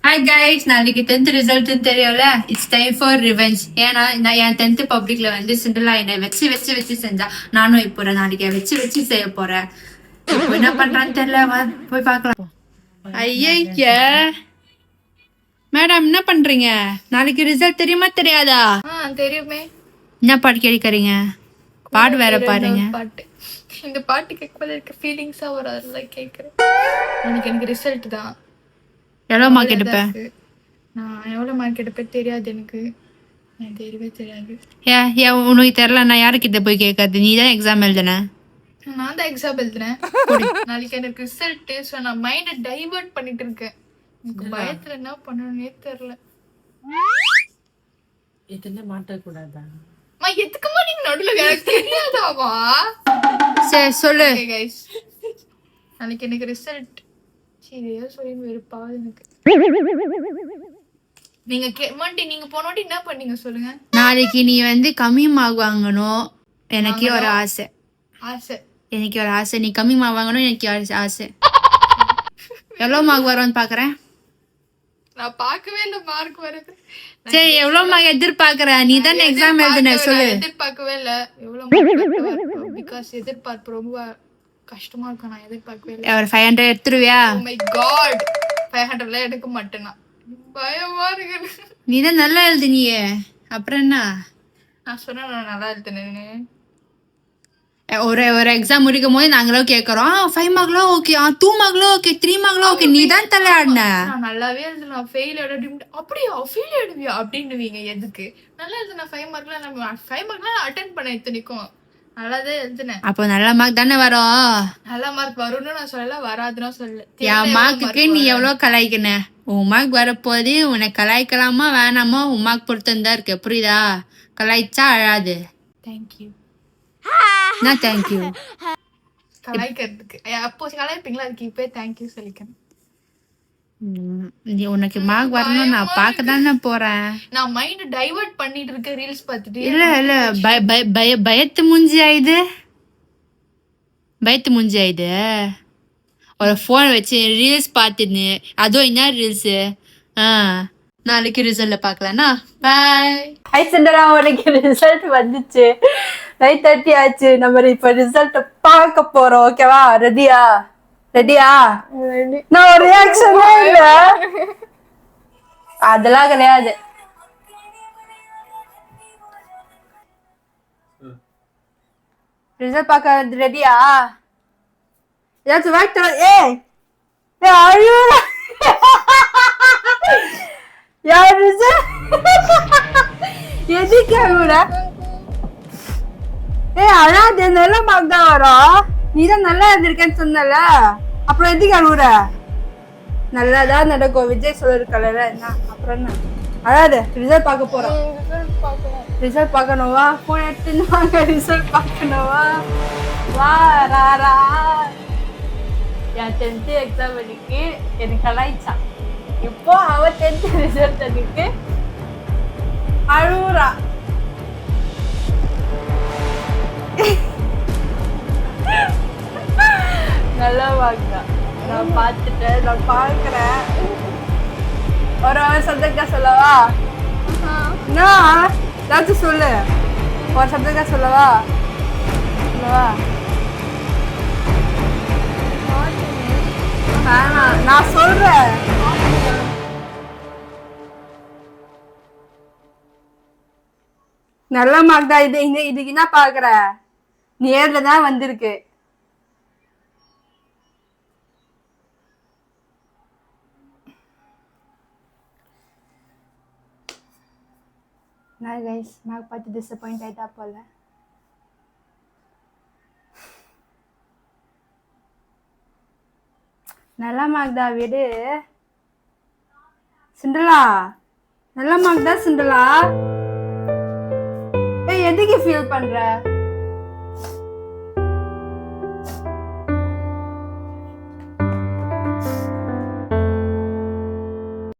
Hi guys, நாளைக்கு 10th ரிசல்ட்னு தெரியும்ல. It's time for revenge. ஏன்னா நான் என் 10th பப்ளிக்ல வந்து சிண்டலா என்னை வச்சு செஞ்சா, நானும் இப்போ நாளைக்கு வச்சு செய்ய போறேன். இப்போ என்ன பண்றான்னு தெரியல, போய் பார்க்கலாம். ஐயா மேடம், என்ன பண்றீங்க? நாளைக்கு ரிசல்ட் தெரியுமா தெரியாதா? தெரியுமே. என்ன பாட்டு கேட்கறீங்க? பாடு வேற பாருங்க. பாட்டு, இந்த பாட்டு கேட்கும்போது எனக்கு ஃபீலிங்ஸா வரும், அதெல்லாம் கேட்குறேன். எனக்கு ரிசல்ட் தான். எவ்வளோ மார்க் எடுப்பேன்? நான் எவ்வளோ மார்க் எடுப்பேன் தெரியாது, எனக்கு தெரியவே தெரியாது. ஏன் உனக்கு தெரியல? நான் யாருக்கிட்ட போய் கேட்காது? நீ தான் எக்ஸாம் எழுதுன. நான் தான் எக்ஸாம் எழுதுனேன். நாளைக்கு எனக்கு ரிசல்ட். ஸோ நான் மைண்டை டைவர்ட் பண்ணிட்டு இருக்கேன். எனக்கு பயத்துல என்ன பண்ணணும்னே தெரியல. எதுல மாட்டக்கூடாதா? எதுக்குமா நீங்க நடுவில் எனக்கு தெரியாதாவா? சரி சொல்லு. கைஸ், நாளைக்கு எனக்கு ரிசல்ட். சீரியஸா சொல்லி வெறுப்பாவது எனக்கு. நீங்க போன வாட்டி என்ன பண்ணீங்க சொல்லுங்க. நாளைக்கு நீ வந்து கம்மி மார்க் வாங்கணும். எனக்கு ஒரு ஆசை. எனக்கு ஒரு ஆசை, நீ கம்மி மார்க் வாங்கணும். எனக்கு ஒரு ஆசை. எவ்வளோ மார்க் வரும்னு பாக்குறேன். நான் பார்க்கவே இல்லை மார்க் வருது. சரி, எவ்வளவு மார்க் எதிர்பார்க்கற? நீ தான் எக்ஸாம் எழுதுன, சொல்லு. எதிர்பார்க்கவே இல்லை எவ்வளவு மார்க், பிகாஸ் எதிர்பார்ப்பு ரொம்ப கஷ்டமா இருக்கும். நான் எதிர்பார்க்கவே இல்லை. ஒரு 500 எடுத்துருவியா? Oh my god, 500 எடுக்க மாட்டேனா, பயமா இருக்கு. நீ தான் நல்லா எழுதுனியே, அப்புறம் என்ன? நான் சொன்னா நான் நல்லா எழுதுனேன்னு. ஒரு எக்ஸாம் முடிக்கும் போது நாங்களும் கேட்கறோம், 5 மார்க்லாம் ஓகே, 2 மார்க்லாம் ஓகே, 3 மார்க்லாம் ஓகே. நீ தான் தலையாடின. நான் நல்லாவே எழுதுனா, ஃபெயில் அப்படியா ஃபெயில் ஆடுவியா அப்படின்னுவீங்க. எதுக்கு நல்லா எழுதுனா 5 மார்க்லாம்? நம்ம 5 மார்க்லாம் அட்டென்ட் பண்ண இத்தனைக்கும் நல்லாதான் எழுதுனேன். அப்போ நல்ல மார்க் தானே வரும். நல்ல மார்க் வரும்னு நான் சொல்லல, வராதுன்னா சொல்லல. என் மார்க்குக்கு நீ எவ்வளவு கலாய்க்கின? உன் மார்க் வரப்போது உன்னை கலாய்க்கலாமா வேணாமா உன் மார்க் பொறுத்துன்னு இருக்கு, புரியுதா? கலாய்ச்சா அழாது. தேங்க்யூ. நான் தேங்க்யூ கலாய்க்கிறதுக்கு அப்போ கலாய்ப்பீங்களா? அதுக்கு இப்பே தேங்க்யூ சொல்லிக்கணும். நீ உனக்கு மார்க் வரணும், நான் பார்க்க தானே போறேன். நான் மைண்ட் டைவர்ட் பண்ணிட்டு இருக்கேன் ரீல்ஸ் பார்த்துட்டு. இல்ல பயத்து மூஞ்சி ஆயுது. ஒரு போன் வச்சு ரீல்ஸ் பார்த்துன்னு, அதுவும் என்ன ரீல்ஸ்? நாளைக்கு ரிசல்ட்ல பார்க்கலாம்னா. பாய். ஹாய் சிண்டரா, உனக்கு ரிசல்ட் வந்துச்சு. 9:30 ஆச்சு. நம்ம இப்ப ரிசல்ட் பார்க்க போறோம். ஓகேவா? ரெடியா? நான் ஒரு ரியாக்ஷனே இல்ல. அதெல்லாம் கிடையாது. ரிசல்ட் பார்க்க ரெடியா? ஏதாச்சும் வாய்ட்டு அழுவ யார் ரிசல்ட் எதுக்கு அழுவுற? அழாது, நல்ல மார்க் தான் வரும். நீதான் நல்லா இருந்திருக்கேன்னு சொன்னல, அப்புறம் எதுக்கு அழுவுற? நல்லாதான் நடக்கும், விஜய் சொல்லிருக்கல. என்ன அப்புறம் என்ன? அழாது. ரிசல்ட் பார்க்க போறோம். ரிசல்ட் பார்க்கணுவா? போன் எடுத்துன்னு வாங்க. ரிசல்ட் பார்க்கணுவா? வா ராரா. என் 10th எக்ஸாம் அன்னைக்கு எனக்கு கலாய்ச்சா. இப்போ அவ 10th ரிசல்ட் அன்னைக்கு அழுவுறா. நல்லா வாங்க. நான் பார்த்துட்டேன், நான் பார்க்குறேன். ஒரு சப்ஜெக்டா சொல்லவா? ஏதாச்சும் சொல்லு. ஒரு சப்ஜெக்டா சொல்லவா? நான் சொல்றேன். நல்ல மார்க் தான் இது. இதுக்கு என்ன பாக்குற? நேர்ல தான் வந்திருக்கு. நான் கைஸ் மார்க் பார்த்து டிசப்பாயிண்ட் ஆயிட்டா போல. நல்ல மார்க் தான் விடு. சிண்டலா, நல்ல மார்க் தான் சிண்டலா. எதுக்கு ஃபீல் பண்ற?